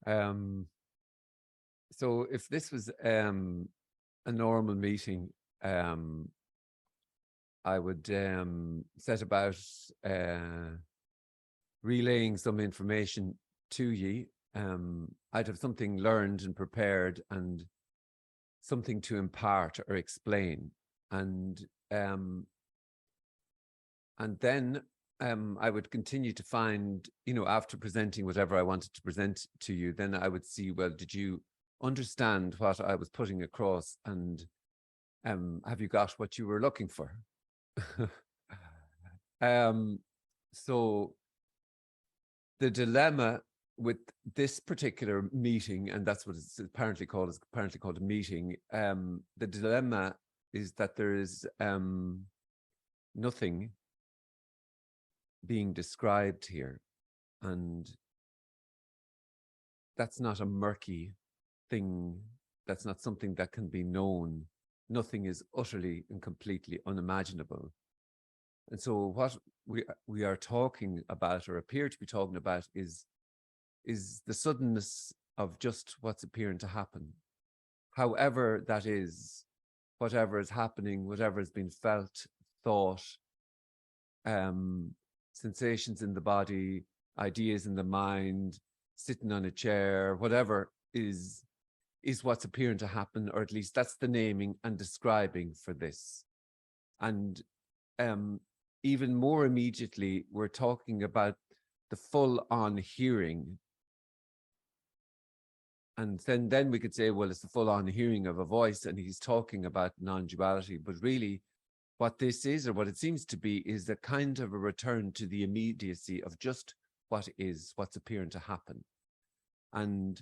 Um, so if this was a normal meeting, I would set about relaying some information to ye. I'd have something learned and prepared and something to impart or explain. And then I would continue to find, after presenting whatever I wanted to present to you, then I would see, well, did you understand what I was putting across, and have you got what you were looking for? So the dilemma with this particular meeting, and that's what it's apparently called, a meeting. The dilemma is that there is nothing being described here, and that's not a murky thing. That's not something that can be known. Nothing is utterly and completely unimaginable. And so what we are talking about, or appear to be talking about, is the suddenness of just what's appearing to happen. However that is, whatever is happening, whatever has been felt, thought, sensations in the body, ideas in the mind, sitting on a chair, whatever is what's appearing to happen, or at least that's the naming and describing for this. And even more immediately, we're talking about the full-on hearing. And then we could say, well, it's the full-on hearing of a voice, and he's talking about non-duality. But really, what this is, or what it seems to be, is a kind of a return to the immediacy of just what is, what's appearing to happen. And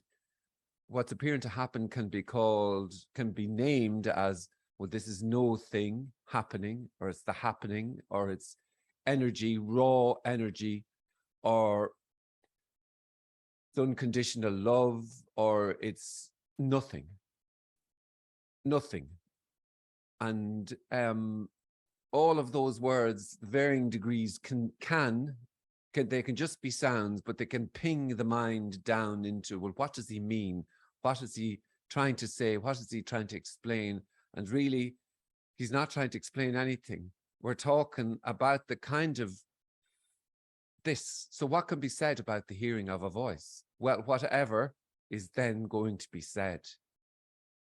what's appearing to happen can be named as, well, this is no thing happening, or it's the happening, or it's energy, raw energy, or it's unconditional love, or it's nothing. And all of those words, varying degrees, they can just be sounds, but they can ping the mind down into, well, what does he mean? What is he trying to say? What is he trying to explain? And really, he's not trying to explain anything. We're talking about the kind of this. So what can be said about the hearing of a voice? Well, whatever is then going to be said.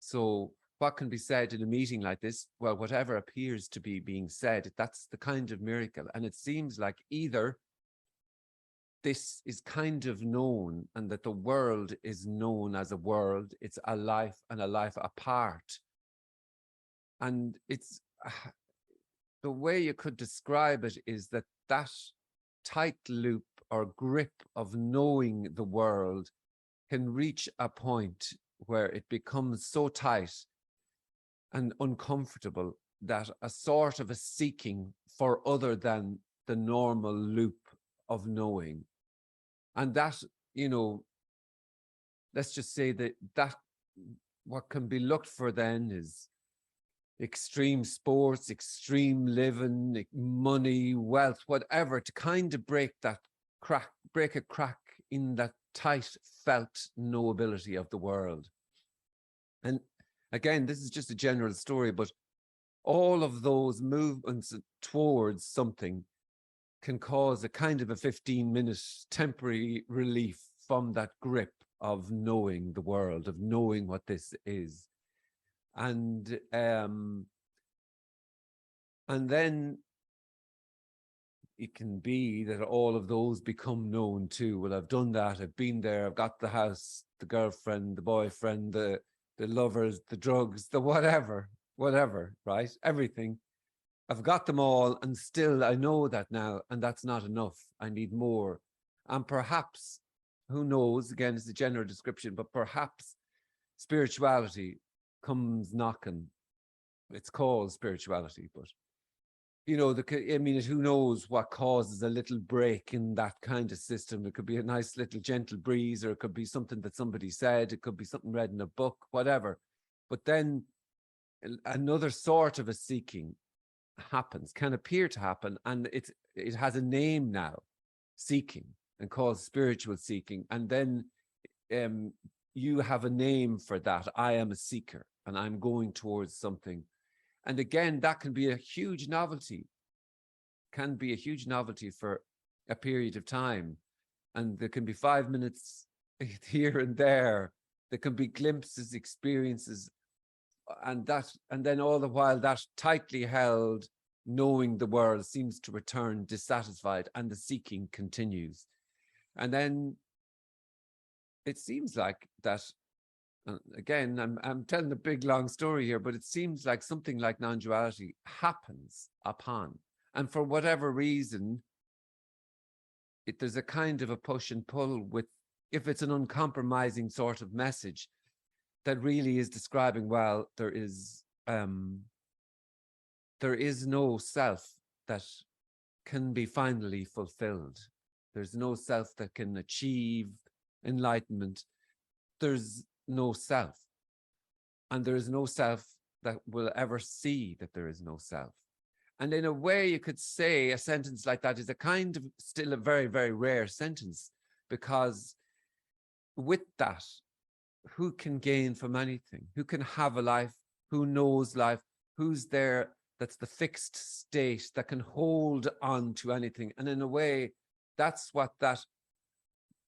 So what can be said in a meeting like this? Well, whatever appears to be being said, that's the kind of miracle. And it seems like either this is kind of known, and that the world is known as a world, it's a life and a life apart. And it's the way you could describe it is that tight loop or grip of knowing the world can reach a point where it becomes so tight and uncomfortable that a sort of a seeking for other than the normal loop of knowing. And that, let's just say that what can be looked for then is extreme sports, extreme living, money, wealth, whatever, to kind of break a crack in that tight felt knowability of the world. And again, this is just a general story, but all of those movements towards something can cause a kind of a 15-minute temporary relief from that grip of knowing the world, of knowing what this is. And then it can be that all of those become known too. Well, I've done that, I've been there, I've got the house, the girlfriend, the boyfriend, the lovers, the drugs, the whatever, right? Everything. I've got them all, and still I know that now, and that's not enough. I need more. And perhaps, who knows, again, it's a general description, but perhaps spirituality comes knocking. It's called spirituality, but who knows what causes a little break in that kind of system. It could be a nice little gentle breeze, or it could be something that somebody said, it could be something read in a book, whatever. But then another sort of a seeking can appear to happen, and it has a name now, seeking, and called spiritual seeking. And then you have a name for that. I am a seeker and I'm going towards something. And again, that can be a huge novelty, for a period of time. And there can be 5 minutes here and there. There can be glimpses, experiences, and then all the while that tightly held knowing the world seems to return dissatisfied, and the seeking continues. And then it seems like that, again, I'm telling a big long story here, but it seems like something like non-duality happens upon, and for whatever reason, there's a kind of a push and pull with, if it's an uncompromising sort of message that really is describing, well, there is no self that can be finally fulfilled. There's no self that can achieve enlightenment. There's no self. And there is no self that will ever see that there is no self. And in a way, you could say a sentence like that is a kind of still a very, very rare sentence, because with that, who can gain from anything? Who can have a life? Who knows life? Who's there? That's the fixed state that can hold on to anything. And in a way, that's what that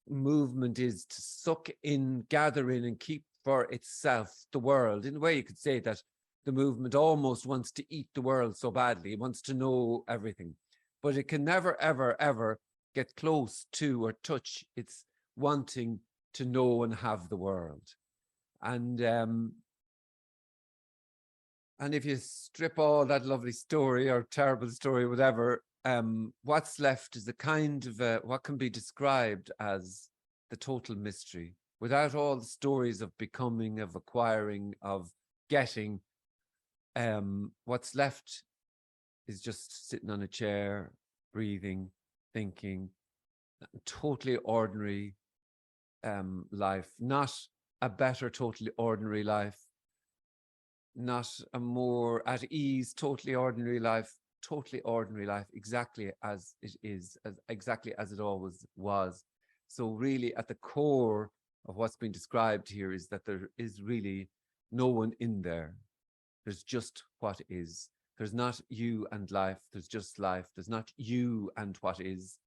movement is, to suck in, gather in, and keep for itself the world. In a way, you could say that the movement almost wants to eat the world so badly. It wants to know everything, but it can never, ever, ever get close to or touch its wanting to know and have the world. And if you strip all that lovely story or terrible story, whatever, what's left is a kind of what can be described as the total mystery, without all the stories of becoming, of acquiring, of getting. What's left is just sitting on a chair, breathing, thinking, totally ordinary life, not a better totally ordinary life, not a more at ease totally ordinary life, exactly as it is, exactly as it always was. So really at the core of what's been described here is that there is really no one in there. There's just what is. There's not you and life. There's just life. There's not you and what is.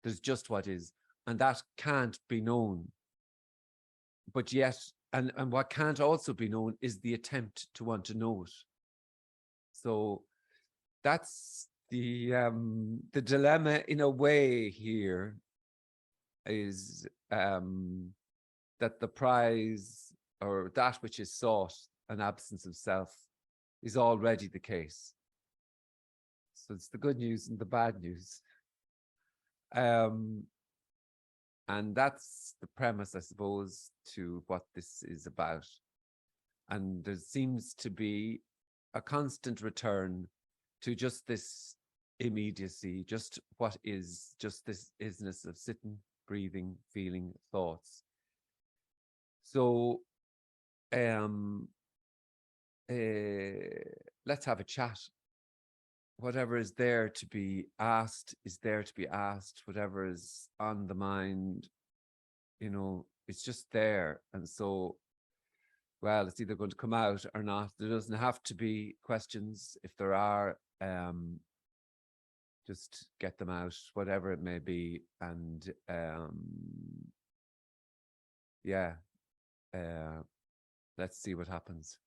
There's just what is. And that can't be known. But yet, and what can't also be known is the attempt to want to know it. So that's the dilemma in a way here, is that the prize, or that which is sought, an absence of self, is already the case. So it's the good news and the bad news. And that's the premise, I suppose, to what this is about. And there seems to be a constant return to just this immediacy, just what is, just this isness of sitting, breathing, feeling, thoughts. So let's have a chat. Whatever is there to be asked is there to be asked. Whatever is on the mind, it's just there. And so, well, it's either going to come out or not. There doesn't have to be questions. If there are, just get them out, whatever it may be. And yeah, let's see what happens.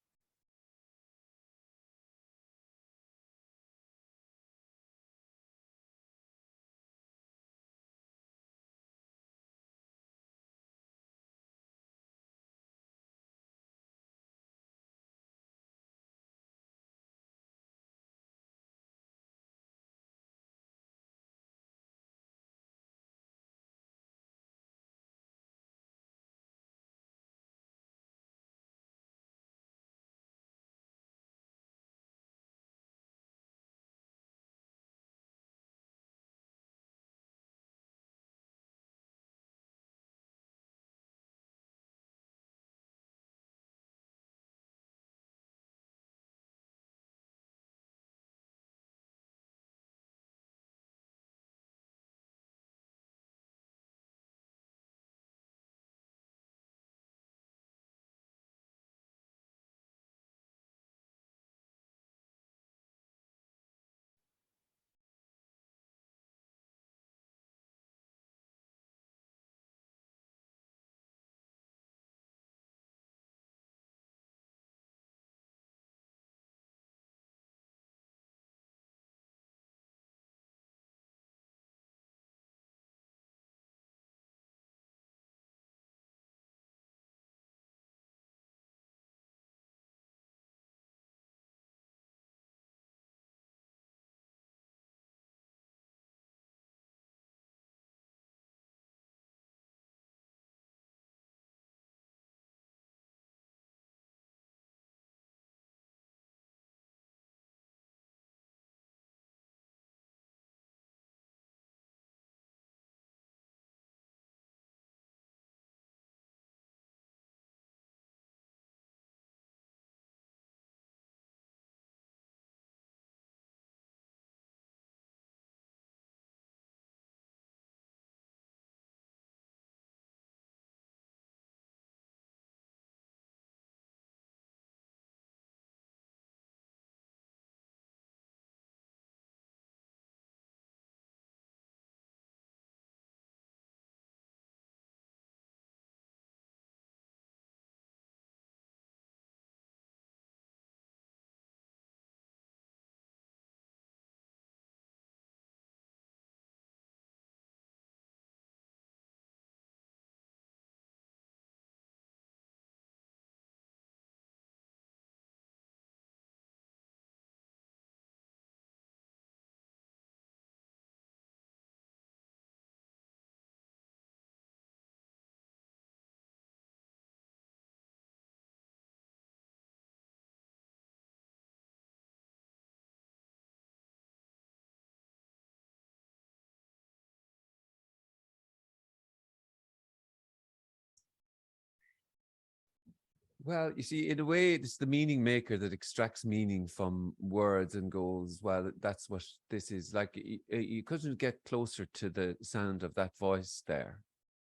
Well, you see, in a way, it's the meaning maker that extracts meaning from words and goes, well, that's what this is. Like, you couldn't get closer to the sound of that voice there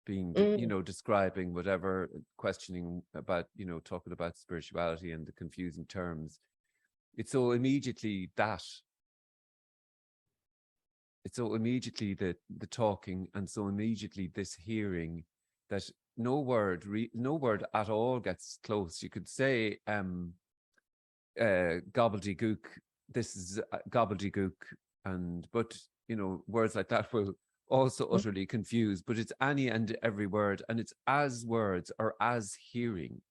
being, Mm, describing whatever, questioning about, talking about spirituality and the confusing terms. It's so immediately that. It's so immediately the talking, and so immediately this hearing, that no word at all gets close. You could say gobbledygook, this is gobbledygook, but words like that will also mm, utterly confuse, but it's any and every word, and it's as words or as hearing.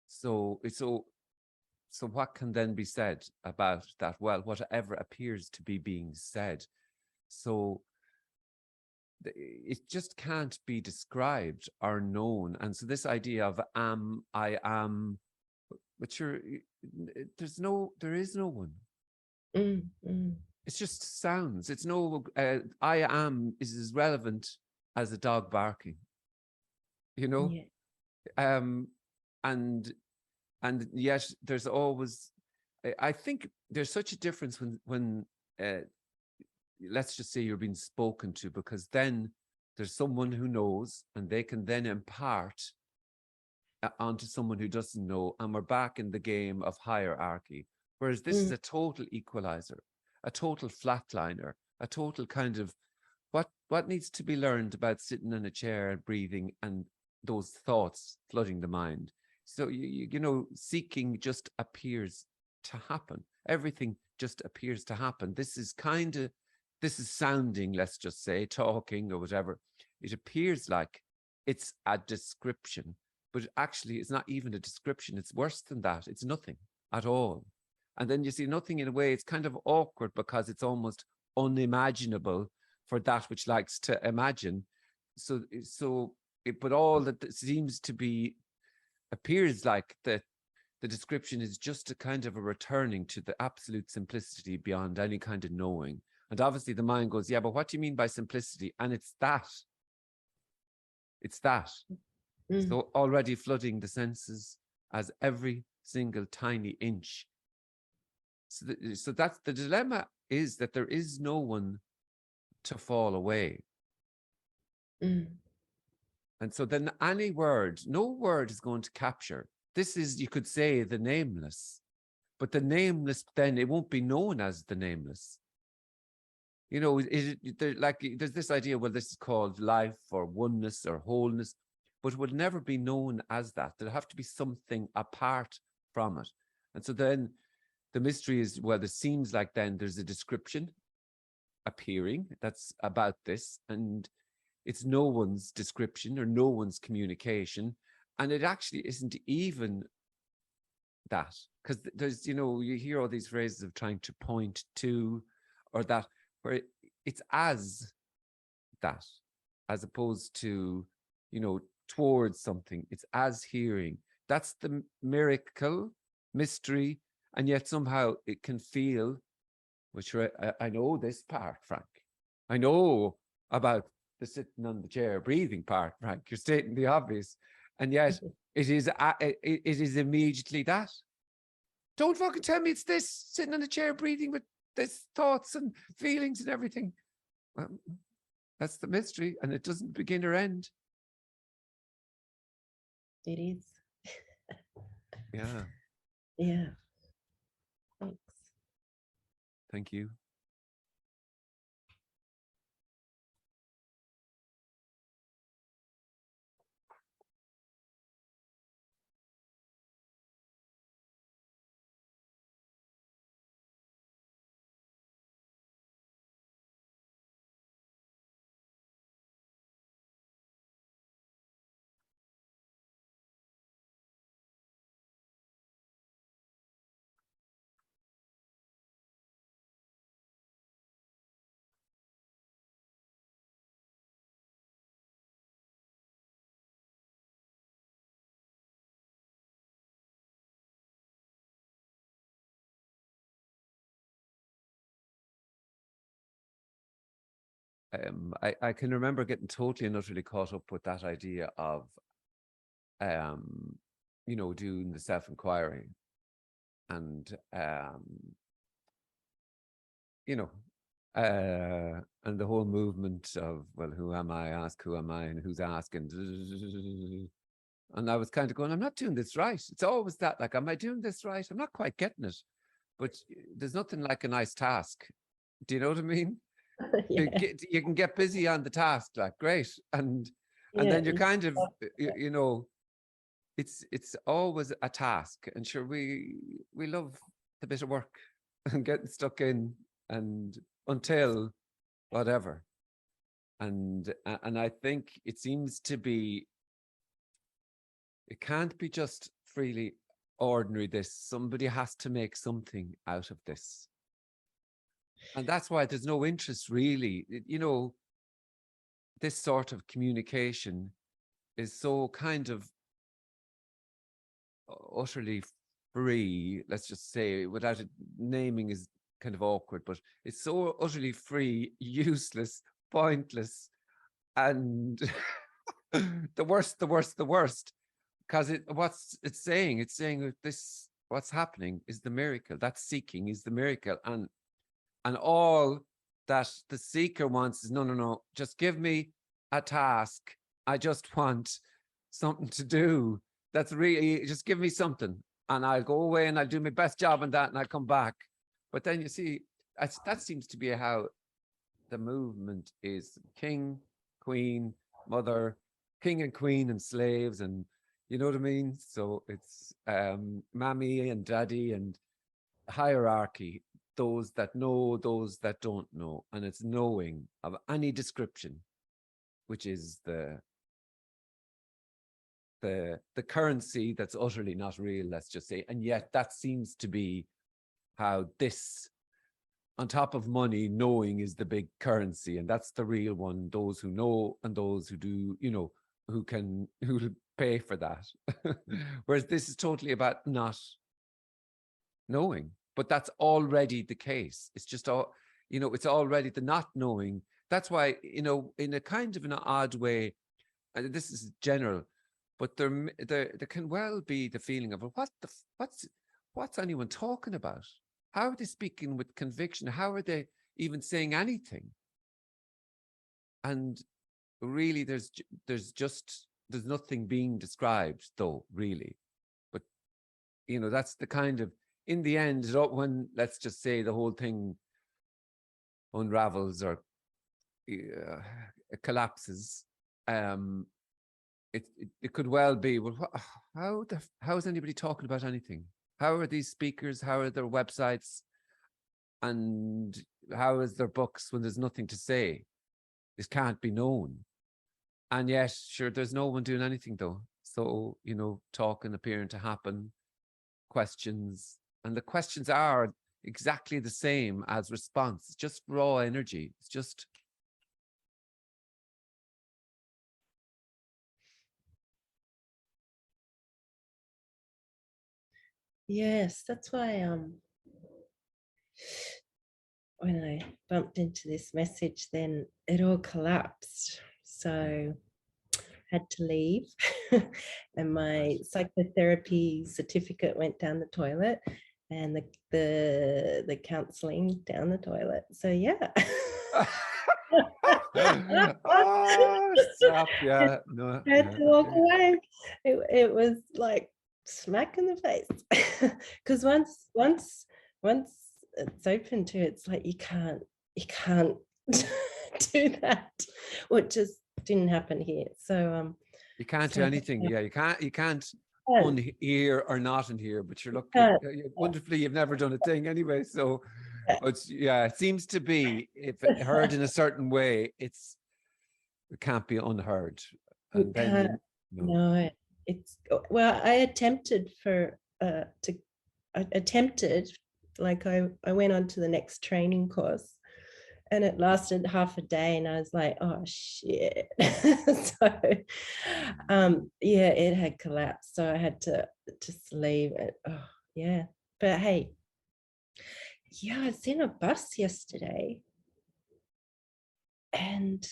So it's so what can then be said about that? Well, whatever appears to be being said. So it just can't be described or known. And so this idea of I am, but there is no one. mm. It's just sounds. It's no, I am is as relevant as a dog barking, you know? Yeah. Um, and, and yet there's always, I think there's such a difference when, let's just say you're being spoken to, because then there's someone who knows and they can then impart onto someone who doesn't know, and we're back in the game of hierarchy. Whereas this is Mm, a total equalizer, a total flatliner, a total kind of what needs to be learned about sitting in a chair and breathing and those thoughts flooding the mind. So seeking just appears to happen. Everything just appears to happen. This is sounding, let's just say, talking or whatever. It appears like it's a description, but actually it's not even a description. It's worse than that. It's nothing at all. And then you see nothing in a way, it's kind of awkward because it's almost unimaginable for that which likes to imagine. But all that seems to be appears like the description is just a kind of a returning to the absolute simplicity beyond any kind of knowing. And obviously the mind goes, yeah, but what do you mean by simplicity? And it's that. It's that. mm, So already flooding the senses as every single tiny inch. So that's the dilemma, is that there is no one to fall away. mm, And so then no word is going to capture. This is, you could say, the nameless, but the nameless, then it won't be known as the nameless. There's this idea, well, this is called life or oneness or wholeness, but it will never be known as that. There'll have to be something apart from it. And so then the mystery is, well, it seems like then there's a description appearing that's about this, and it's no one's description or no one's communication. And it actually isn't even that, because there's, you hear all these phrases of trying to point to, or that, where it's as that, as opposed to, towards something. It's as hearing. That's the miracle, mystery, and yet somehow it can feel, which I know this part, Frank. I know about the sitting on the chair, breathing part, Frank. You're stating the obvious, and yet it is immediately that. Don't fucking tell me it's this sitting on the chair, breathing with this thoughts and feelings and everything. Well, that's the mystery, and it doesn't begin or end. it is. Yeah, Yeah. Thanks. thank you. I can remember getting totally and utterly caught up with that idea of doing the self-inquiry and and the whole movement of, well, who am I? Ask who am I, and who's asking. And I was kind of going, I'm not doing this right. It's always that, like, am I doing this right? I'm not quite getting it. But there's nothing like a nice task. Do you know what I mean? Yeah. You can get busy on the task, like, great. And Yeah, then you're you kind of, love it's always a task. And sure, we love the bit of work and getting stuck in, and until whatever. And I think it seems to be, it can't be just freely ordinary this. Somebody has to make something out of this. And that's why there's no interest really. This sort of communication is so kind of utterly free, let's just say, without it naming is kind of awkward, but it's so utterly free, useless, pointless, and the worst, because it's saying that this, what's happening is the miracle. That seeking is the miracle. And all that the seeker wants is, no, just give me a task. I just want something to do. That's really, just give me something and I'll go away and I'll do my best job on that and I'll come back. But then you see, that seems to be how the movement is: king, queen, mother, king and queen and slaves, and you know what I mean? So it's mammy and daddy and hierarchy, those that know, those that don't know, and it's knowing of any description, which is the currency that's utterly not real, let's just say. And yet that seems to be how this, on top of money, knowing is the big currency, and that's the real one. Those who know and those who do, who pay for that. Whereas this is totally about not knowing, but that's already the case. It's just all, it's already the not knowing. That's why, in a kind of an odd way, and this is general, but there can well be the feeling of, well, what's anyone talking about? How are they speaking with conviction? How are they even saying anything? And really, there's nothing being described, though, really. But that's the kind of, in the end, when, let's just say, the whole thing unravels or collapses, it could well be, well, how is anybody talking about anything? How are these speakers? How are their websites? And how is their books when there's nothing to say? This can't be known. And yet, sure, there's no one doing anything, though. So, talking appearing to happen, questions, and the questions are exactly the same as response. It's just raw energy. It's just... Yes, that's why when I bumped into this message, then it all collapsed. So I had to leave and my psychotherapy certificate went down the toilet and the counseling down the toilet. So yeah. Oh, stop. Yeah, no. I had to walk away. It was like smack in the face. Because once it's open to, it's like you can't do that. What just didn't happen here. So you can't do anything. Yeah, you can't unhear or not unhear, but you're lucky. Wonderfully, you've never done a thing anyway. So but yeah, it seems to be, if it heard in a certain way, it can't be unheard. And then no, it's, well, I attempted like I went on to the next training course and it lasted half a day and I was like, oh shit. So yeah, it had collapsed, so I had to just leave it. Oh yeah, but hey, yeah, I was in a bus yesterday and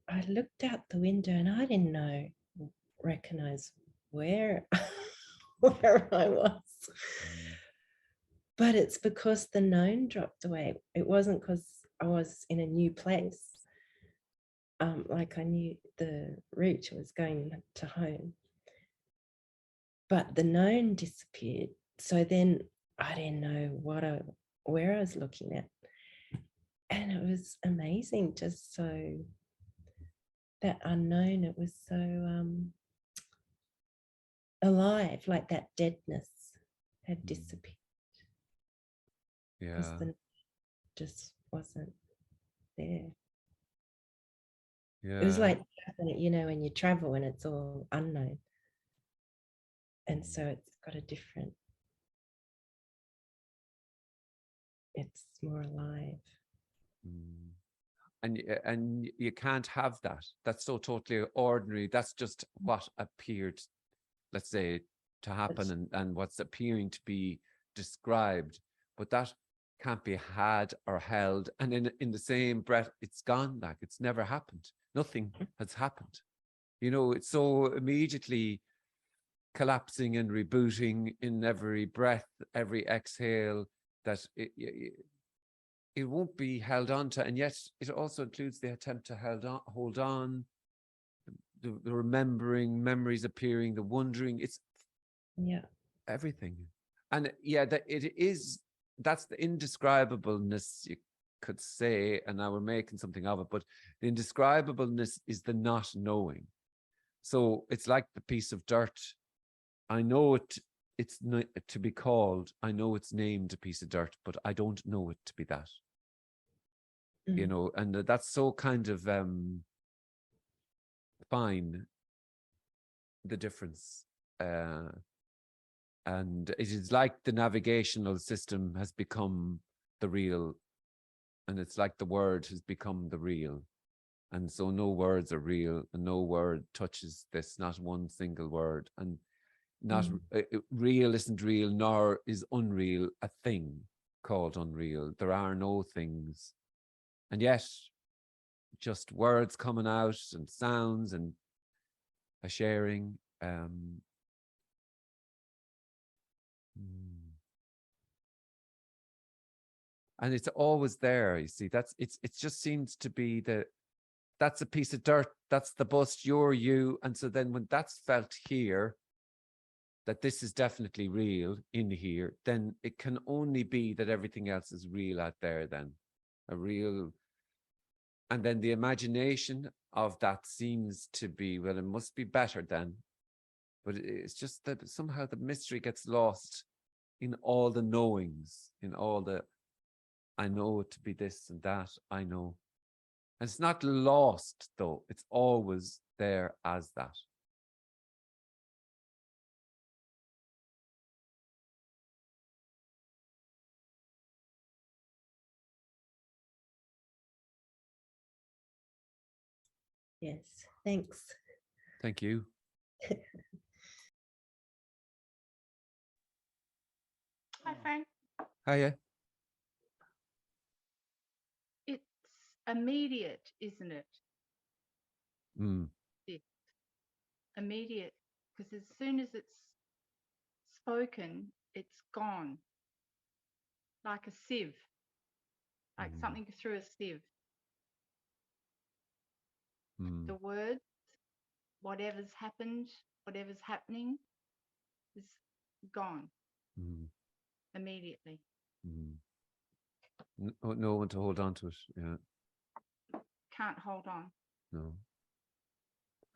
I looked out the window and I didn't recognize where where I was. Mm. But it's because the known dropped away. It wasn't because I was in a new place. Like I knew the route was going to home, but the known disappeared. So then I didn't know where I was looking at. And it was amazing, just so that unknown, it was so alive, like that deadness had disappeared. Because Yeah. the just wasn't there. Yeah. It was like, you know, when you travel and it's all unknown. And so it's got a different, it's more alive. Mm. And you can't have that. That's so totally ordinary. That's just what appeared, let's say, to happen, and what's appearing to be described. But that can't be had or held. And in the same breath, it's gone. Like it's never happened. Nothing has happened. You know, it's so immediately collapsing and rebooting in every breath, every exhale, that it won't be held on to. And yet it also includes the attempt to hold on, the remembering, memories appearing, the wondering. It's everything. And yeah, that it is, that's the indescribableness, you could say, and now we're making something of it, but the indescribableness is the not knowing. So it's like the piece of dirt. I know it's not to be called, I know it's named a piece of dirt, but I don't know it to be that. You know, and that's so kind of fine, the difference. And it is like the navigational system has become the real, and it's like the word has become the real. And so no words are real, and no word touches this, not one single word. And not real isn't real, nor is unreal a thing called unreal. There are no things. And yet, just words coming out and sounds and a sharing. And it's always there, you see. That's it just seems to be that's a piece of dirt, that's the bust, you're you. And so then when that's felt here, that this is definitely real in here, then it can only be that everything else is real out there, then a real. And then the imagination of that seems to be, well, it must be better then. But it's just that somehow the mystery gets lost in all the knowings, in all the, I know it to be this and that, I know. And it's not lost, though. It's always there as that. Yes, thanks. Thank you. Hi, Frank. Hiya. It's immediate, isn't it? It's immediate, because as soon as it's spoken, it's gone. Like a sieve, like something through a sieve. The words, whatever's happened, whatever's happening, is gone immediately. No one to hold on to it. Yeah. Can't hold on. No.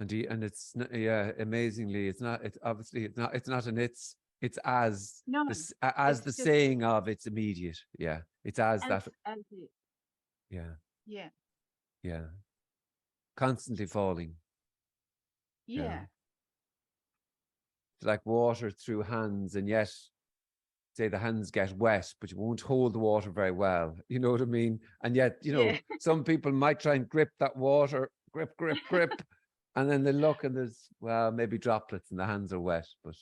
And it's yeah, amazingly, it's not. It's obviously it's not an it's. It's as No, this as it's the just saying of it's immediate. Yeah, it's as that. as it. Yeah, Yeah. yeah. Constantly falling. Yeah. It's like water through hands, and yet, say the hands get wet, but you won't hold the water very well. You know what I mean? And yet, you know, Yeah. some people might try and grip that water, grip, and then they look and there's, well, maybe droplets and the hands are wet, but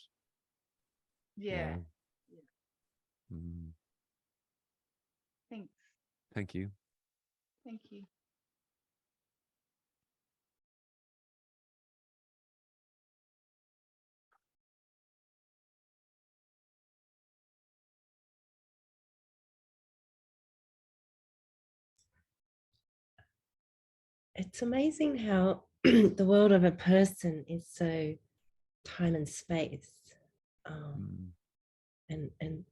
Yeah. Mm. Thanks. Thank you. Thank you. it's amazing how the world of a person is so time and space, and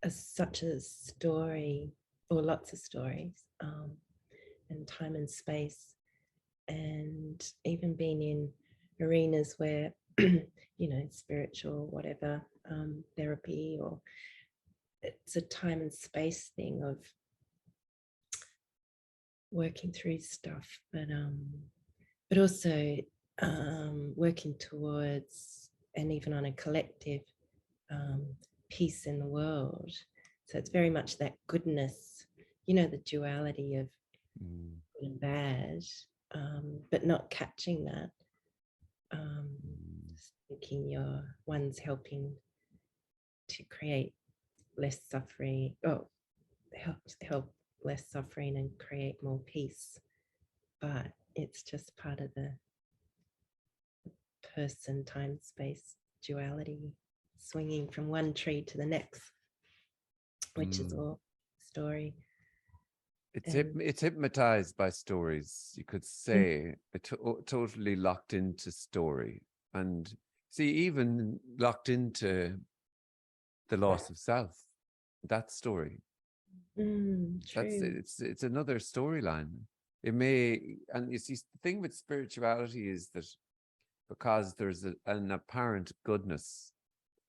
as such a story, or lots of stories, and time and space, and even being in arenas where spiritual, whatever, therapy, or it's a time and space thing of working through stuff, but also working towards, and even on a collective, peace in the world. So it's very much that goodness, the duality of good and bad, but not catching that, thinking one's helping to create less suffering, help less suffering and create more peace. But it's just part of the person, time, space duality, swinging from one tree to the next, which is all story. It's hypnotized by stories, you could say. Totally locked into story, and see, even locked into the loss of self, that story. It's another storyline. It may, and you see, the thing with spirituality is that because there's an apparent goodness,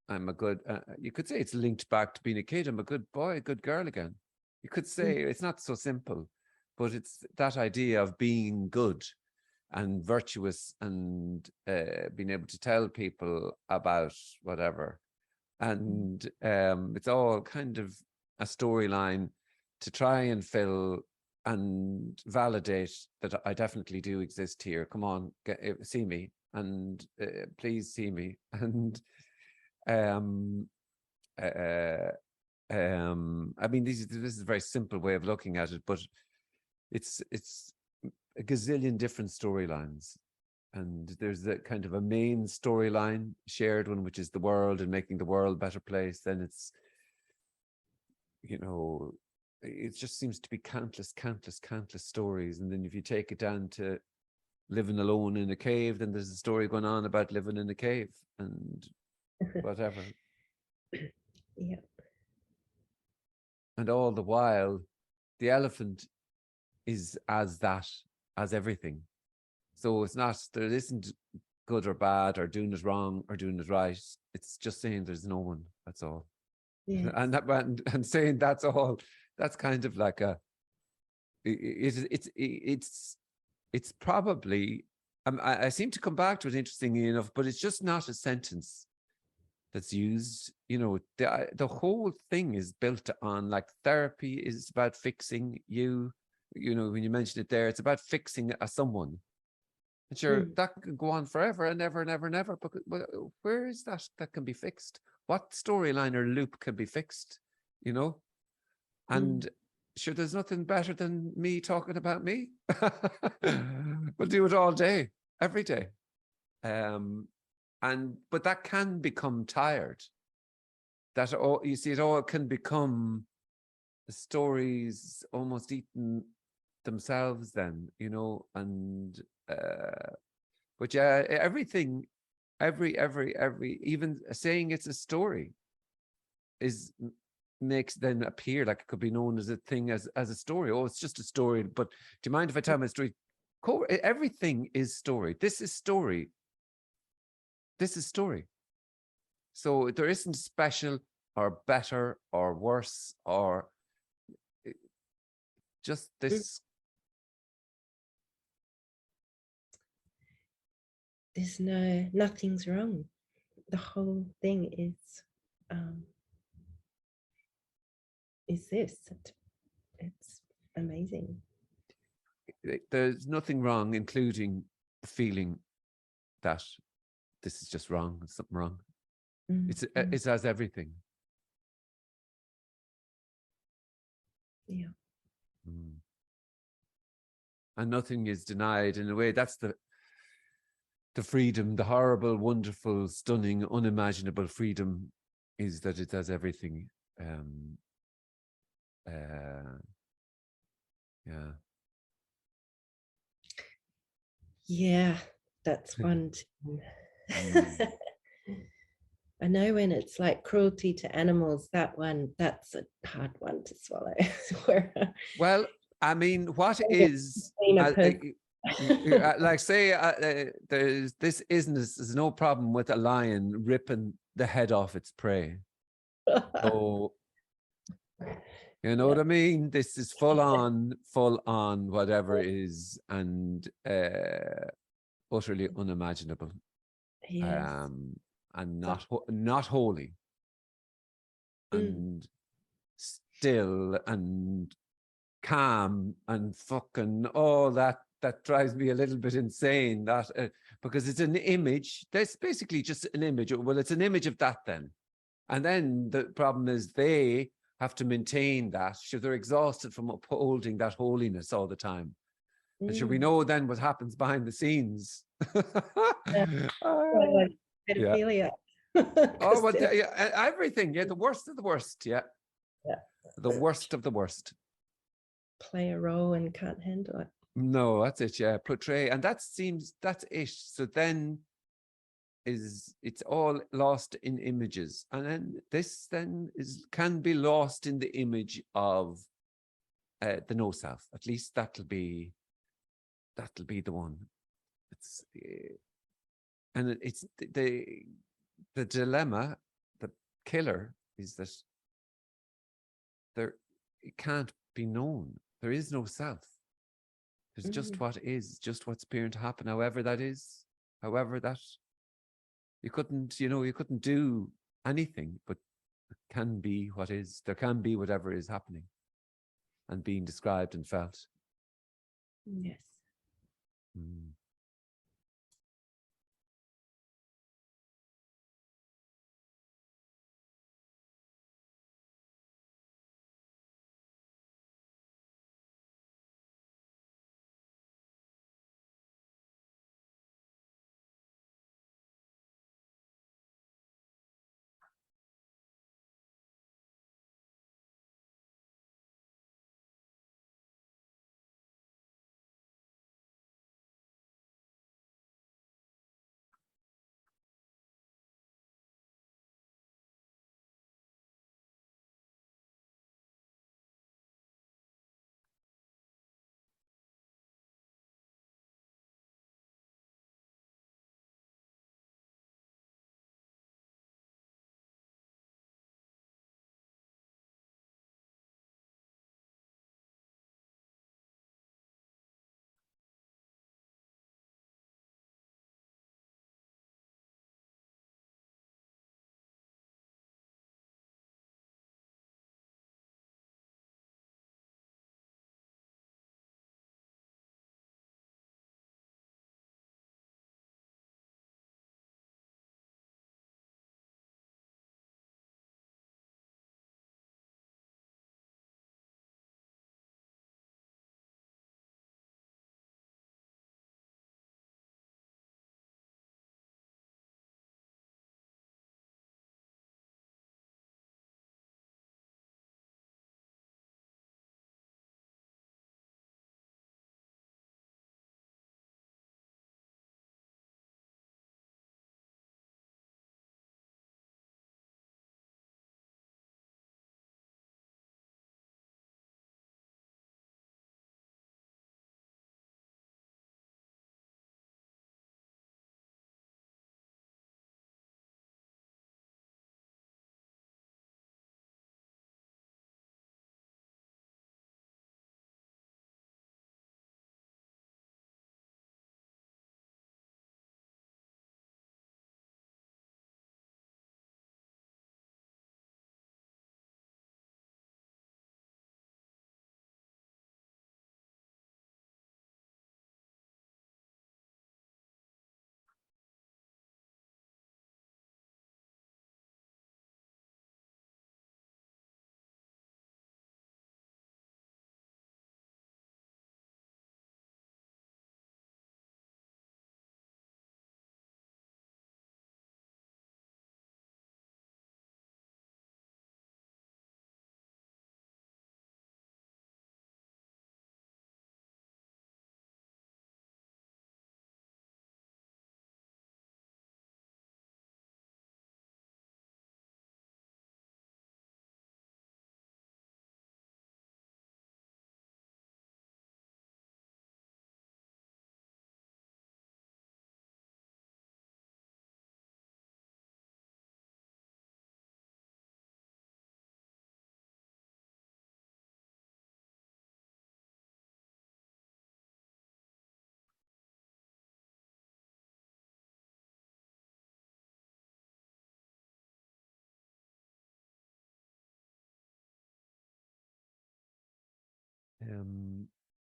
I'm a good, you could say it's linked back to being a kid. I'm a good boy, a good girl again. You could say it's not so simple, but it's that idea of being good and virtuous and being able to tell people about whatever. And it's all kind of a storyline to try and fill and validate that I definitely do exist here. Come on, see me, and please see me. And I mean, this is a very simple way of looking at it, but it's a gazillion different storylines. And there's a kind of a main storyline, shared one, which is the world and making the world a better place. Then it's, it just seems to be countless stories. And then if you take it down to living alone in a cave, then there's a story going on about living in a cave and whatever. Yeah. And all the while, the elephant is as everything. So it's not, there isn't good or bad or doing it wrong or doing it right. It's just saying there's no one, that's all. Yes. And saying that's all, that's kind of like it's probably, I seem to come back to it, interestingly enough, but it's just not a sentence that's used. The whole thing is built on, like, therapy is about fixing you. When you mention it there, it's about fixing someone. And sure, that could go on forever and never and ever and ever. But where is that can be fixed? What storyline or loop can be fixed? And sure, there's nothing better than me talking about me. We'll do it all day, every day. But that can become tired. That all, you see, it all can become the stories almost eating themselves then, and but yeah, everything, every even saying it's a story makes then appear like it could be known as a thing, as a story. Oh, it's just a story. But do you mind if I tell my story? Everything is story. This is story. This is story. So there isn't special or better or worse or just this. There's nothing's wrong. The whole thing is this. It's amazing. There's nothing wrong, including the feeling that this is just wrong. There's something wrong. It's as everything. Yeah. And nothing is denied. In a way, that's the freedom, the horrible, wonderful, stunning, unimaginable freedom, is that it has everything. Yeah. Yeah, that's one too. Mm. I know when it's like cruelty to animals, that's a hard one to swallow. Where Well, I mean, what it's is been a person. like say there's no problem with a lion ripping the head off its prey. So you know what I mean? This is full on whatever is, and utterly unimaginable, Yes. and not holy, Mm. and still, and calm, and fucking all that drives me a little bit insane, that because it's an image. That's basically just an image. Well, it's an image of that then. And then the problem is they have to maintain that. So they're exhausted from upholding that holiness all the time. And should we Mm. know then what happens behind the scenes? Yeah. Ah, yeah. Pedophilia. Oh, 'Cause well, they're- yeah, everything. Yeah, the worst of the worst. Yeah, yeah, the worst of the worst. play a role and can't handle it. No, that's it. Yeah, portray, and that's it. So then it's all lost in images, and then this then can be lost in the image of the no self. At least that'll be the one. It's and it's the dilemma, the killer is that there it can't be known. There is no self. There's just what is, just what's appearing to happen, however that is, however that you couldn't do anything, but it can be what is. There can be whatever is happening and being described and felt. Yes. Mm.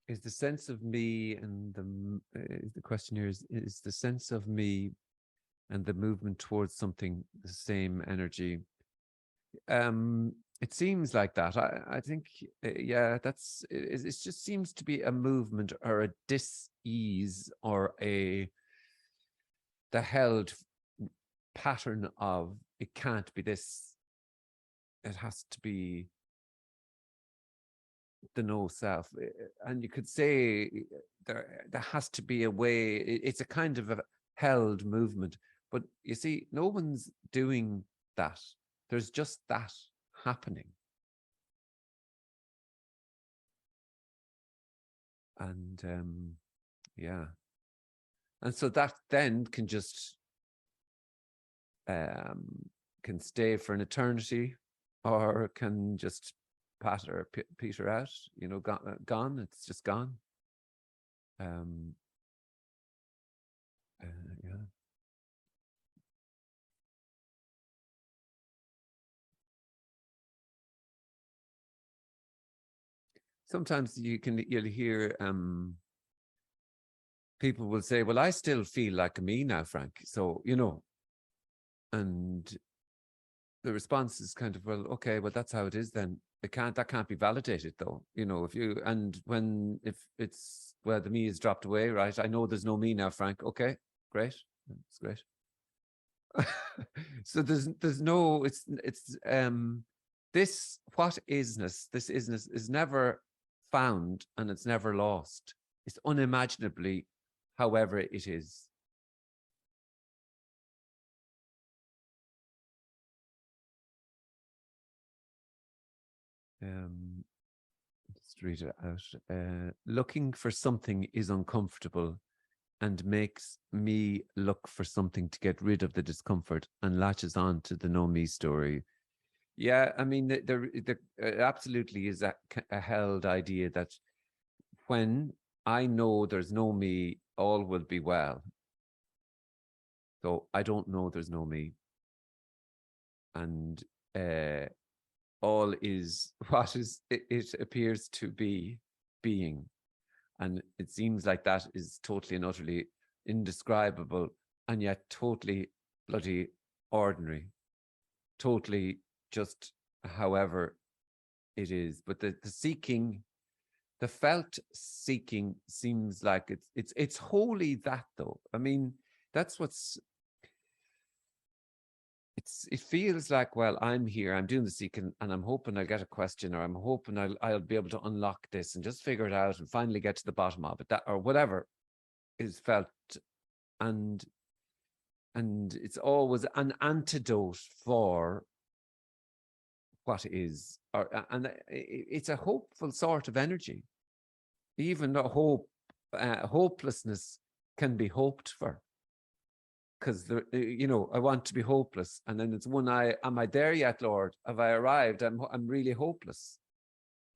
is the sense of me and the question here is the sense of me and the movement towards something the same energy. It seems like that. I think, yeah, it just seems to be a movement or a dis-ease or the held pattern of, it can't be this, it has to be the no self. And you could say there has to be a way, it's a kind of a held movement, but you see, no one's doing that. There's just that happening. And yeah. And so that then can just can stay for an eternity, or can just patter peter out, you know, gone. It's just gone. Yeah. Sometimes you'll hear people will say, well, I still feel like me now, Frank. So, you know, and the response is kind of, well, okay, well, that's how it is then. That can't be validated though. You know, if it's, well, the me is dropped away, right? I know there's no me now, Frank. Okay, great. It's great. So there's no, it's this what isness, this isness is never found and it's never lost. It's unimaginably however it is. Let's read it out. Looking for something is uncomfortable and makes me look for something to get rid of the discomfort and latches on to the no me story. Yeah, I mean, there absolutely is a held idea that when I know there's no me, all will be well. So I don't know there's no me. And all is what is it appears to be being. And it seems like that is totally and utterly indescribable and yet totally bloody ordinary. Totally just however it is. But the seeking, the felt seeking seems like it's wholly that though. I mean, that's what's, it feels like, well, I'm here, I'm doing the seeking and I'm hoping I'll get a question, or I'm hoping I'll be able to unlock this and just figure it out and finally get to the bottom of it, that or whatever is felt. And it's always an antidote for what is, and it's a hopeful sort of energy. Even the hopelessness can be hoped for, because you know, I want to be hopeless, and then it's one eye. Am I there yet, Lord? Have I arrived? I'm really hopeless,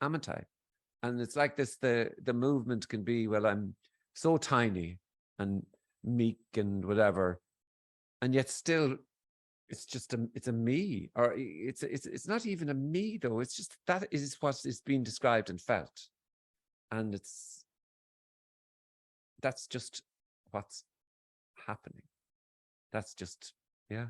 haven't I? And it's like this. The movement can be, well, I'm so tiny and meek and whatever, and yet still, it's just it's a me, or it's not even a me though. It's just that is what is being described and felt, and that's just what's happening. That's just, yeah.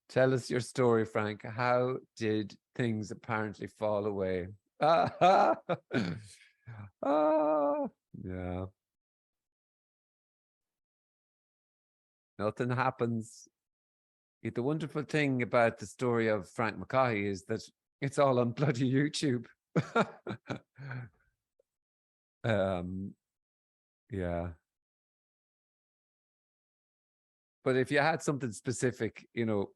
Tell us your story, Frank. How did things apparently fall away? Yeah. Nothing happens. The wonderful thing about the story of Frank McCaughey is that it's all on bloody YouTube. Yeah. But if you had something specific, you know,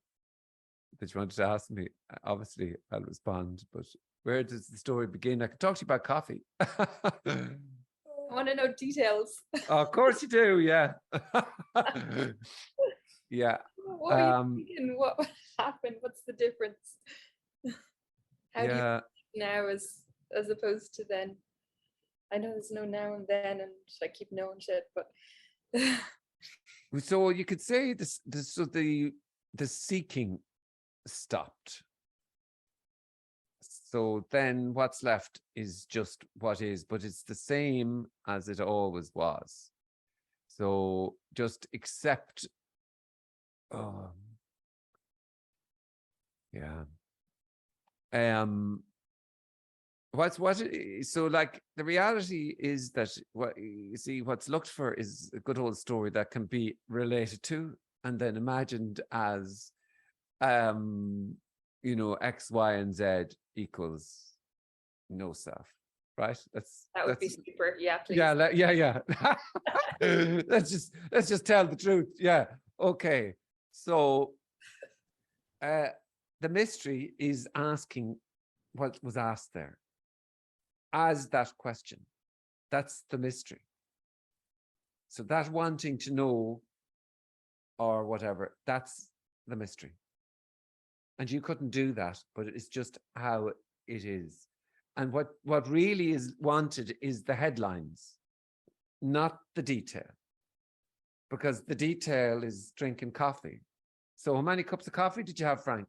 that you wanted to ask me, obviously I'll respond. But where does the story begin? I can talk to you about coffee. I want to know details. Oh, of course you do, yeah. Yeah. What were you thinking? What happened? What's the difference? How do you think now as opposed to then? I know there's no now and then, and I keep knowing shit, but so you could say this so the seeking stopped. So then what's left is just what is, but it's the same as it always was. So just accept, yeah. So like the reality is that what you see, what's looked for is a good old story that can be related to and then imagined as you know, X, Y, and Z equals no self, right? That would be super. Yeah, please. Yeah, yeah. let's just tell the truth. Yeah. Okay. So the mystery is asking what was asked there as that question. That's the mystery. So that wanting to know or whatever, that's the mystery. And you couldn't do that, but it's just how it is. And what really is wanted is the headlines, not the detail. Because the detail is drinking coffee. So how many cups of coffee did you have, Frank?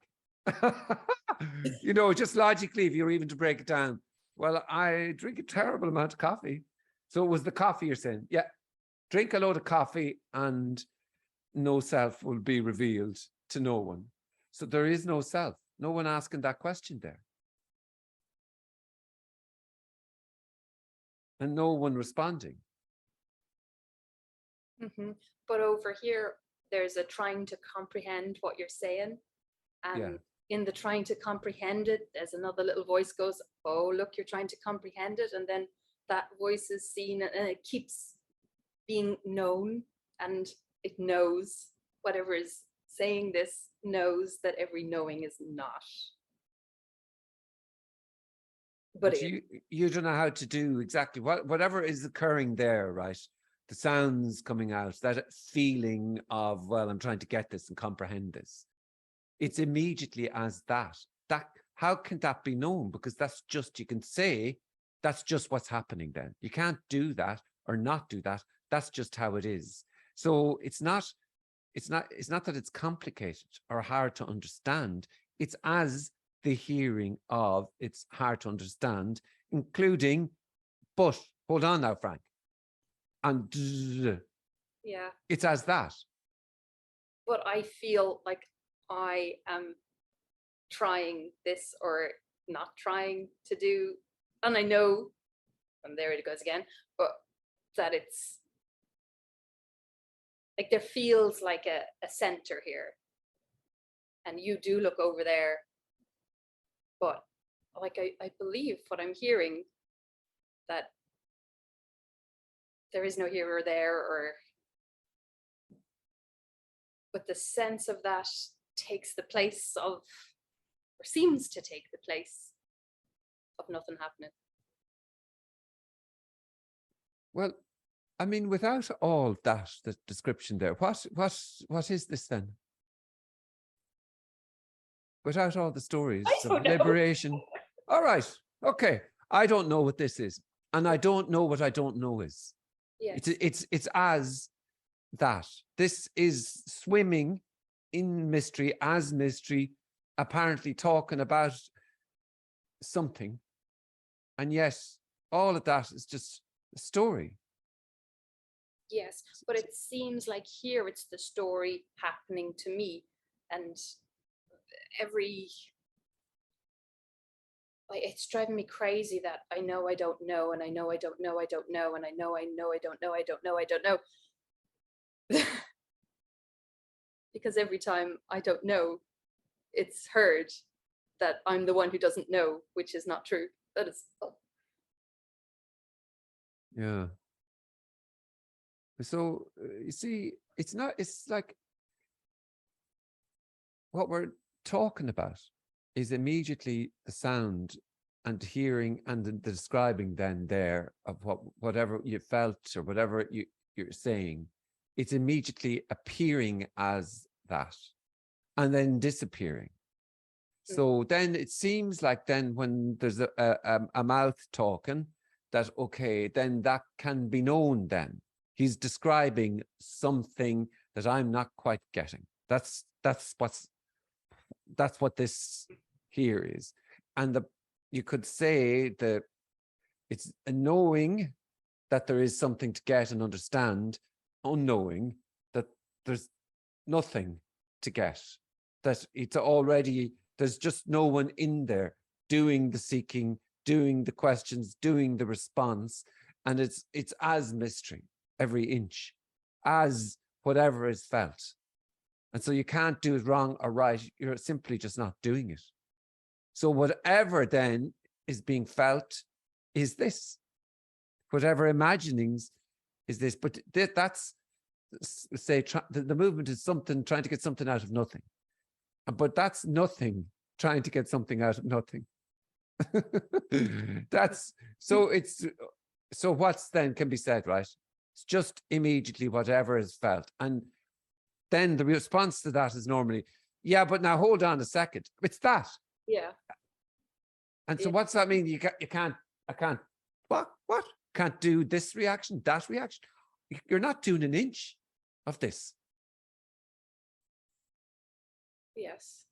You know, just logically, if you're even to break it down, well, I drink a terrible amount of coffee. So it was the coffee you're saying. Yeah, drink a load of coffee and no self will be revealed to no one. So there is no self. No one asking that question there. And no one responding. Mm-hmm. But over here, there's a trying to comprehend what you're saying. And in the trying to comprehend it, there's another little voice goes, oh, look, you're trying to comprehend it. And then that voice is seen and it keeps being known, and it knows, whatever is saying this knows that every knowing is not. But you don't know how to do exactly whatever is occurring there, right? The sounds coming out, that feeling of, well, I'm trying to get this and comprehend this. It's immediately as that. How can that be known? Because that's just, you can say, that's just what's happening then. You can't do that or not do that. That's just how it is. So it's not that it's complicated or hard to understand. It's as the hearing of, it's hard to understand, including, but hold on now, Frank. And yeah, it's as that. But I feel like I am trying this or not trying to do, and I know, and there it goes again, but that it's like there feels like a center here, and you do look over there, but like I believe what I'm hearing, that there is no here or there, or but the sense of that takes the place of, or seems to take the place of nothing happening. Well, I mean, without all that, the description there, what is this then? Without all the stories of liberation. All right, okay. I don't know what this is, and I don't know what I don't know is. Yes. It's as that. This is swimming in mystery, as mystery, apparently talking about something, and yes, all of that is just a story. Yes, but it seems like here it's the story happening to me, and it's driving me crazy that I know I don't know, and I know I don't know I don't know, and I know I don't know I don't know I don't know. Because every time I don't know, it's heard that I'm the one who doesn't know, which is not true. That is. Yeah. So you see, it's like what we're talking about is immediately the sound and hearing and the describing then there of whatever you felt or whatever you're saying. It's immediately appearing as that and then disappearing. So then it seems like then when there's a mouth talking, that, okay, then that can be known then. He's describing something that I'm not quite getting. That's what this here is. And you could say that it's a knowing that there is something to get and understand, unknowing that there's nothing to get, that it's already, there's just no one in there doing the seeking, doing the questions, doing the response. And it's as mystery, every inch, as whatever is felt. And so you can't do it wrong or right. You're simply just not doing it. So whatever then is being felt is this. Whatever imaginings is this. But that's, say, the movement is something trying to get something out of nothing. But that's nothing trying to get something out of nothing. That's, so it's, so what's then can be said, right? It's just immediately whatever is felt. And then the response to that is normally, yeah, but now hold on a second. It's that. Yeah. And so what's that mean? I can't, what? Can't do this reaction, that reaction. You're not doing an inch of this. Yes.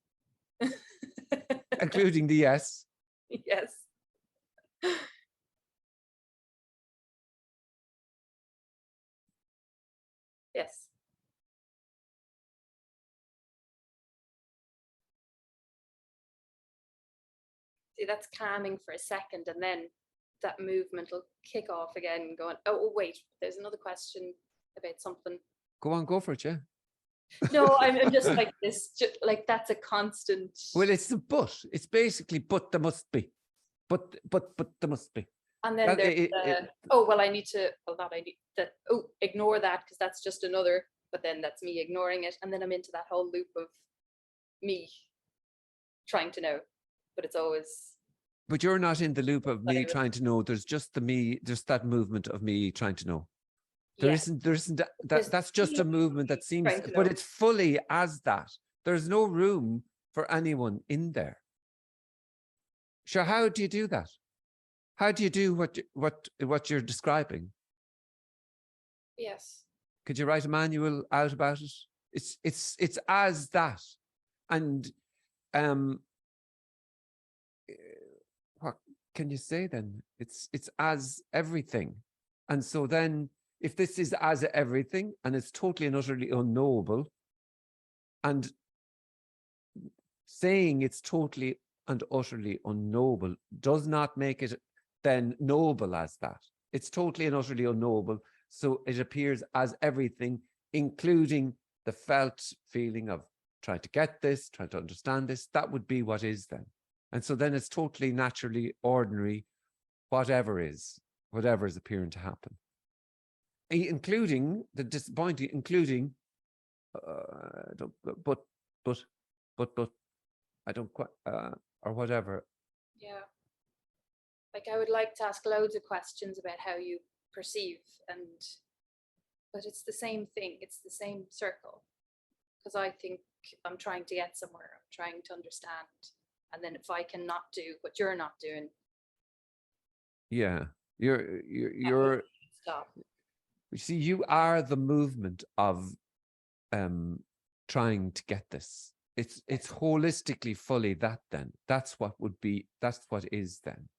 Including the yes. Yes. Yes. See, that's calming for a second, and then that movement will kick off again, going, oh, wait, there's another question about something. Go on, go for it, yeah. No, I'm just like this, like that's a constant. Well, it's the but. It's basically, but there must be. But there must be. And then there's oh, well, I need to, well, not I need that, oh, ignore that because that's just another, but then that's me ignoring it. And then I'm into that whole loop of me trying to know, but it's always. But you're not in the loop of me trying to know. There's just the me, just that movement of me trying to know. There isn't that's just a movement that seems, but it's fully as that. There's no room for anyone in there. Sure, how do you do that? How do you do what you're describing? Yes. Could you write a manual out about it? It's as that. And what can you say then? It's as everything. And so then if this is as everything and it's totally and utterly unknowable, and saying it's totally and utterly unknowable does not make it then knowable as that. It's totally and utterly unknowable. So it appears as everything, including the felt feeling of trying to get this, trying to understand this. That would be what is then. And so then it's totally naturally ordinary, whatever is appearing to happen. Including the disappointing, including, but I don't quite, or whatever. Yeah. Like I would like to ask loads of questions about how you perceive, but it's the same thing. It's the same circle. Because I think I'm trying to get somewhere. I'm trying to understand. And then if I cannot do what you're not doing. Yeah, you're stop. You see, you are the movement of trying to get this. It's holistically fully that then. That's what is then.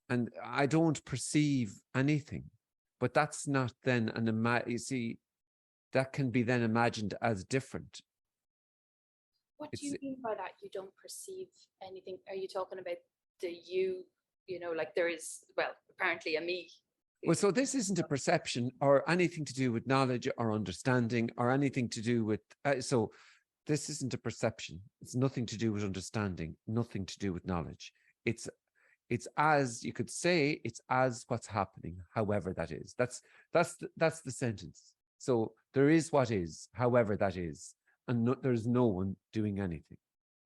And I don't perceive anything, but that's not then you see, that can be then imagined as different. What do you mean by that? You don't perceive anything? Are you talking about the you know, like there is, well, apparently a me. Well, so this isn't a perception or anything to do with knowledge or understanding or anything to do with, so this isn't a perception. It's nothing to do with understanding, nothing to do with knowledge. It's as, you could say, it's as what's happening, however that is. That's the sentence. So there is what is, however that is, and there's no one doing anything.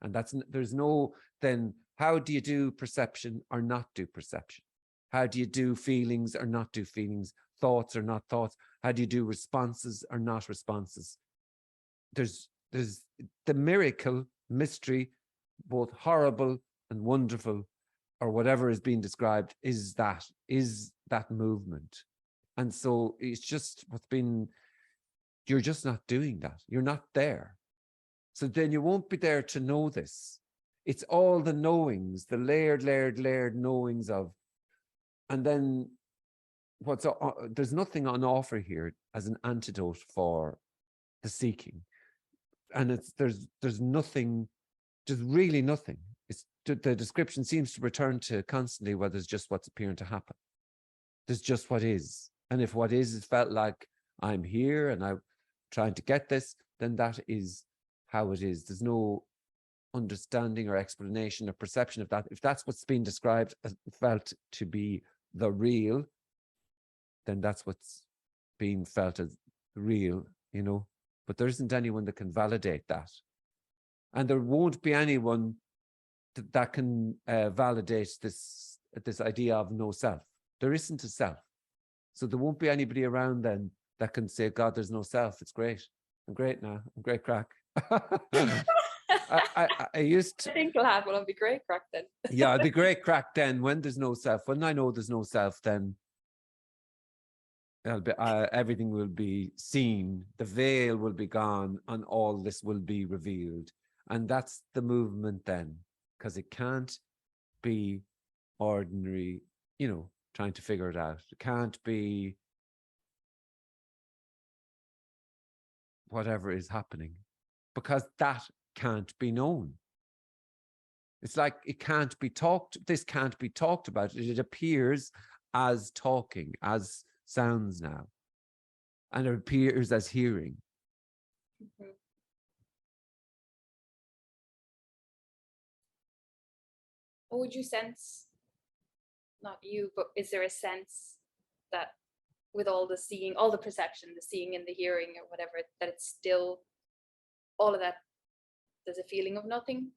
And there's no, then how do you do perception or not do perception? How do you do feelings or not do feelings? Thoughts or not thoughts? How do you do responses or not responses? There's the miracle, mystery, both horrible and wonderful, or whatever is being described, is that movement. And so it's just you're just not doing that. You're not there. So then you won't be there to know this. It's all the knowings, the layered knowings of, and then there's nothing on offer here as an antidote for the seeking. And there's nothing, there's really nothing. It's the description seems to return to constantly where there's just what's appearing to happen. There's just what is. And if what is felt like I'm here and I'm trying to get this, then that is how it is. There's no understanding or explanation or perception of that. If that's what's being described as felt to be the real, then that's what's being felt as real, you know. But there isn't anyone that can validate that. And there won't be anyone that can validate this idea of no self. There isn't a self. So there won't be anybody around then that can say, God, there's no self. It's great. I'm great now. I'm great crack. I used to... I think we'll have one. It'll be great crack then. Yeah, it'll be great crack then when there's no self. When I know there's no self, then it'll be, everything will be seen. The veil will be gone and all this will be revealed. And that's the movement then, because it can't be ordinary, you know, trying to figure it out. It can't be whatever is happening, because that can't be known. It's like it can't be talked, this can't be talked about. It appears as talking, as sounds now, and it appears as hearing. Mm-hmm. What would you sense, not you, but is there a sense that with all the seeing, all the perception, the seeing and the hearing or whatever, that it's still all of that, there's a feeling of nothing?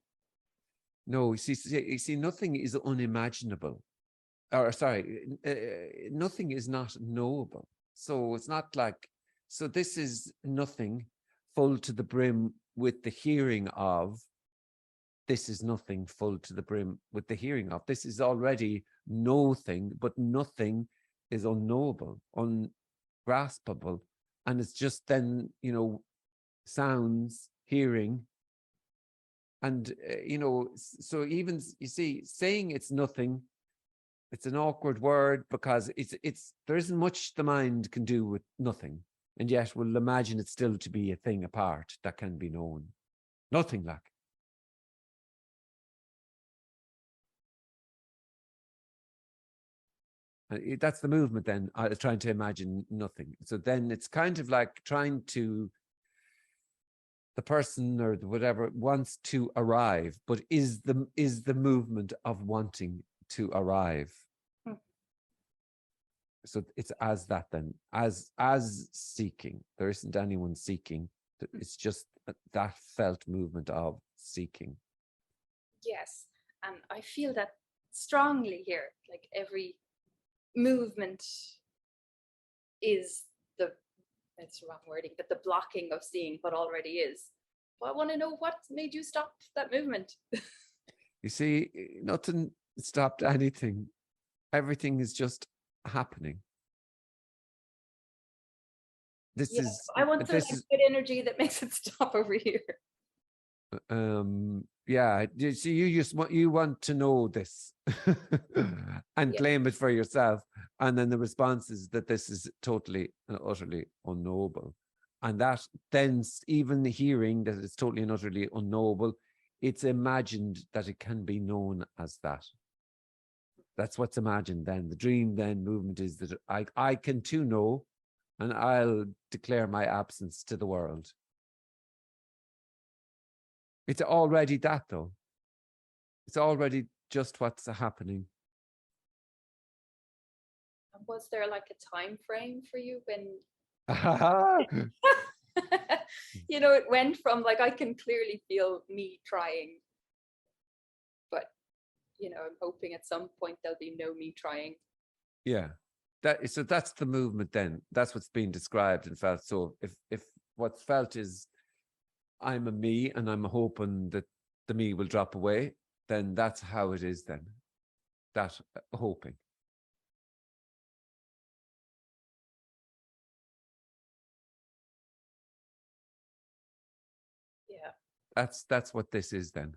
No, you see, nothing is unimaginable. Or sorry, nothing is not knowable. So it's not like, so this is nothing full to the brim with the hearing of, this is nothing full to the brim with the hearing of. This is already no thing, but nothing is unknowable, ungraspable. And it's just then, you know, sounds, hearing. And, you know, so even, you see, saying it's nothing, it's an awkward word because there isn't much the mind can do with nothing. And yet we'll imagine it still to be a thing apart that can be known. Nothing like. That's the movement then, trying to imagine nothing. So then it's kind of like trying to, the person or whatever wants to arrive, but is the movement of wanting to arrive. So it's as that then, as seeking. There isn't anyone seeking. It's just that felt movement of seeking. Yes, and I feel that strongly here. Like every movement is it's the wrong wording, but the blocking of seeing what already is. Well, I want to know what made you stop that movement. You see, nothing stopped anything. Everything is just happening. This is. I want the good energy that makes it stop over here. Yeah. So you want to know this and claim it for yourself, and then the response is that this is totally and utterly unknowable, and that then even the hearing that it's totally and utterly unknowable, it's imagined that it can be known as that. That's what's imagined then. The dream then movement is that I can too know, and I'll declare my absence to the world. It's already that, though. It's already just what's happening. Was there like a time frame for you when you know, it went from like, I can clearly feel me trying, but you know, I'm hoping at some point there'll be no me trying. Yeah, so that's the movement then. That's what's being described and felt. So if what's felt is I'm a me and I'm hoping that the me will drop away, then that's how it is then. That hoping. Yeah. That's what this is then.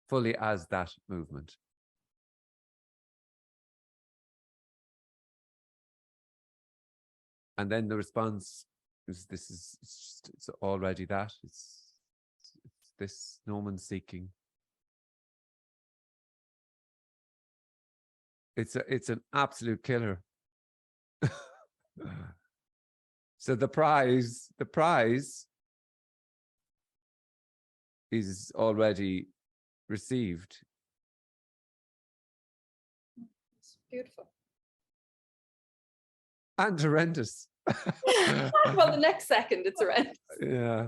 Fully as that movement. And then the response is it's already that. It's this, no one's seeking. It's an absolute killer. So the prize is already received. It's beautiful. And horrendous. Well, the next second it's horrendous. Yeah.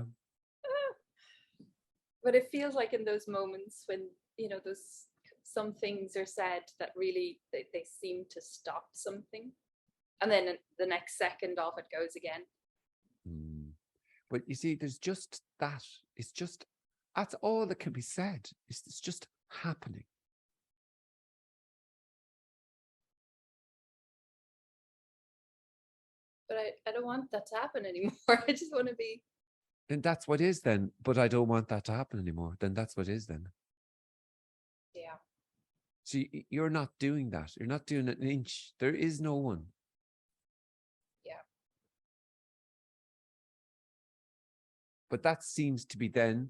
But it feels like in those moments when, you know, those some things are said that really they seem to stop something, and then the next second off it goes again. But you see, there's just that. It's just, that's all that can be said. It's just happening. But I don't want that to happen anymore. I just want to be. Then that's what is then. But I don't want that to happen anymore. Then that's what is then. Yeah. See, you're not doing that. You're not doing an inch. There is no one. Yeah. But that seems to be then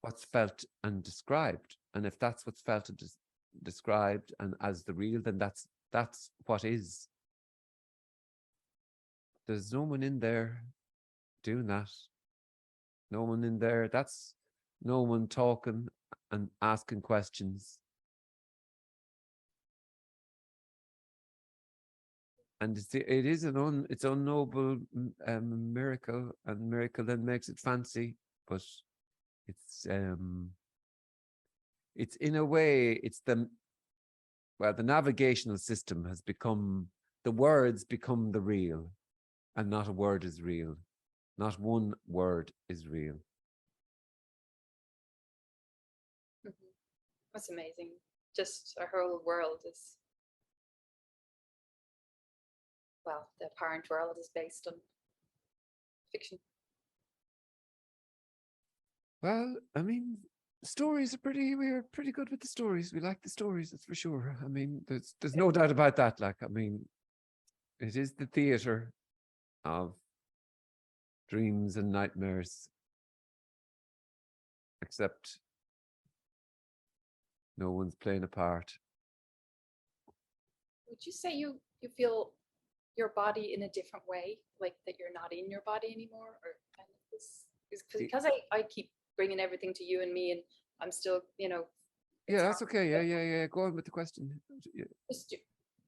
what's felt and described. And if that's what's felt and described and as the real, then that's what is. There's no one in there doing that. No one in there. That's no one talking and asking questions. And it is its own noble miracle, and miracle then makes it fancy. But it's in a way, it's the navigational system has become, the words become the real, and not a word is real. Not one word is real. That's amazing. Just our whole world is, well, the apparent world is based on fiction. Well, I mean, stories are we're pretty good with the stories. We like the stories, that's for sure. I mean, there's no doubt about that. Like, I mean, it is the theater of dreams and nightmares, except no one's playing a part. Would you say you feel your body in a different way, like that you're not in your body anymore, or kind of this? Because I keep bringing everything to you and me, and I'm still, you know. Yeah, that's okay. Yeah. Go on with the question. Yeah. Just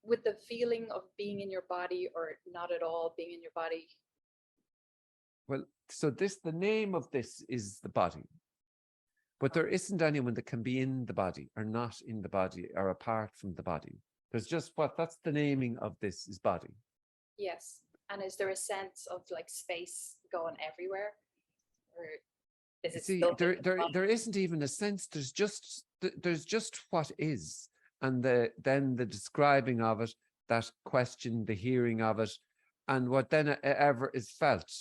with the feeling of being in your body or not at all being in your body. Well, so the name of this is the body. But there isn't anyone that can be in the body or not in the body or apart from the body. There's just that's the naming of this is body. Yes. And is there a sense of like space going everywhere? Or is it still there isn't even a sense. There's just what is. And then the describing of it, that question, the hearing of it, and what then ever is felt.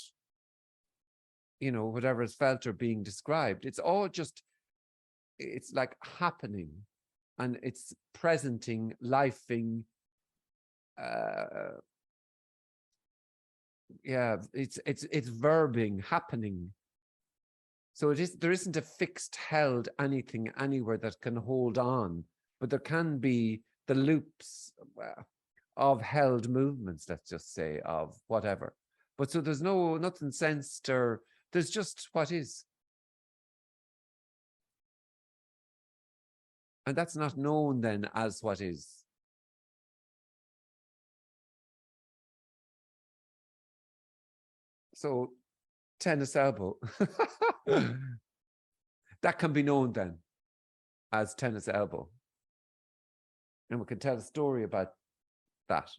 You know, whatever is felt or being described. It's all just, it's like happening, and it's presenting, lifing. It's verbing, happening. So there isn't a fixed held anything anywhere that can hold on, but there can be the loops of held movements, let's just say, of whatever. But so there's nothing sensed, or there's just what is. And that's not known then as what is. So tennis elbow, that can be known then as tennis elbow. And we can tell a story about that.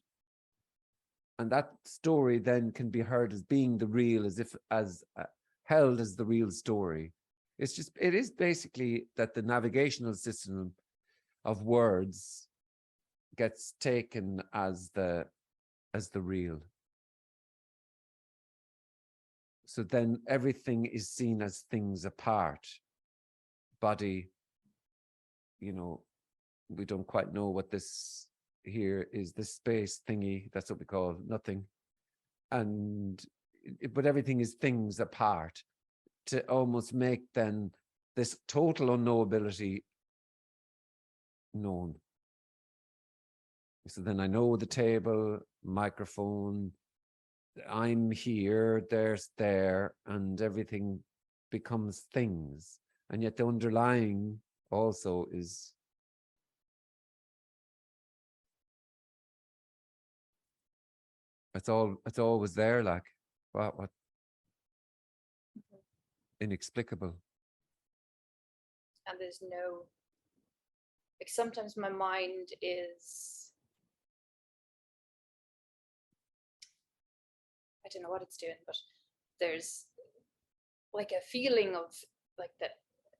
And that story then can be heard as being the real, as held as the real story. It is basically that the navigational system of words gets taken as the real. So then everything is seen as things apart. Body, you know, we don't quite know what this here is, this space thingy, that's what we call nothing. And but everything is things apart, to almost make then this total unknowability known. So then I know the table, microphone, I'm here, there's there, and everything becomes things. And yet the underlying also is it's always there, like what inexplicable. And there's no, like, sometimes my mind is, I don't know what it's doing, but there's like a feeling of like that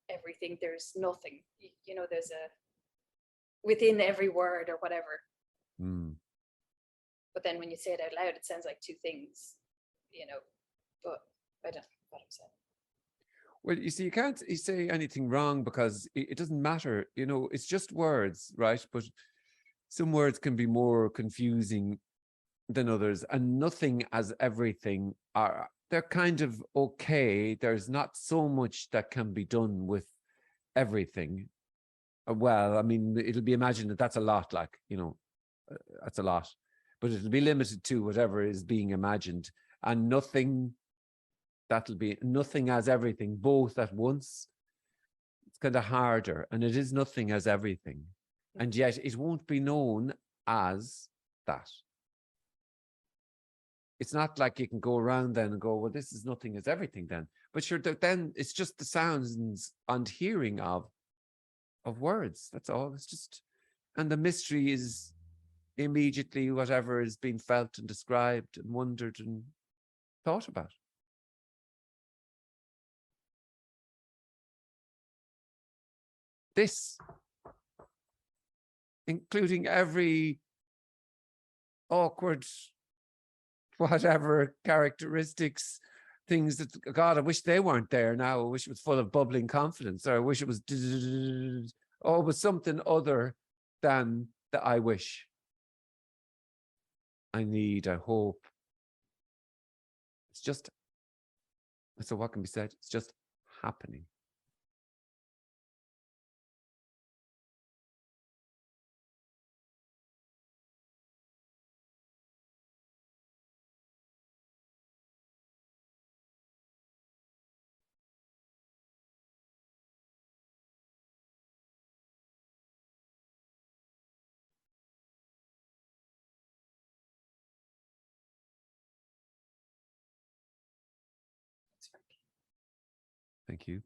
everything, there's nothing, you know, there's a within every word or whatever. But then when you say it out loud, it sounds like two things, you know, but I don't know what I'm saying. Well, you see, you can't say anything wrong, because it doesn't matter, you know, it's just words, right? But some words can be more confusing than others, and nothing as everything they're kind of okay. There's not so much that can be done with everything. Well, I mean, it'll be imagined that that's a lot, like, you know, that's a lot, but it'll be limited to whatever is being imagined, and nothing, that'll be nothing as everything, both at once. It's kind of harder, and it is nothing as everything, and yet it won't be known as that. It's not like you can go around then and go, well, this is nothing as everything then. But sure, then it's just the sounds and hearing of words. That's all. It's just, and the mystery is immediately whatever is being felt and described and wondered and thought about. This, including every awkward, whatever characteristics, things that, God, I wish they weren't there now. I wish it was full of bubbling confidence, or I wish it was, oh, it was something other than the I wish, I need, I hope. It's just, so what can be said? It's just happening. Thank you.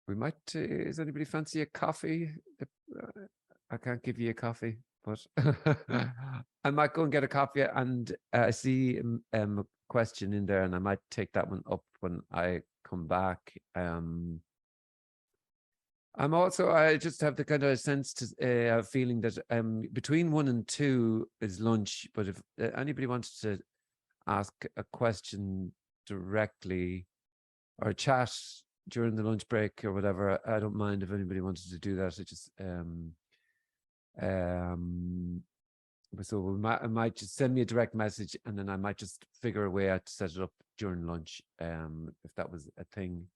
We might, does anybody fancy a coffee? I can't give you a coffee, but I might go and get a coffee, and I see a question in there, and I might take that one up when I come back. I'm also, I just have the kind of sense to feeling that between 1 and 2 is lunch, but if anybody wanted to ask a question directly or chat during the lunch break or whatever, I don't mind if anybody wanted to do that. It just so I might just send me a direct message, and then I might just figure a way out to set it up during lunch, if that was a thing.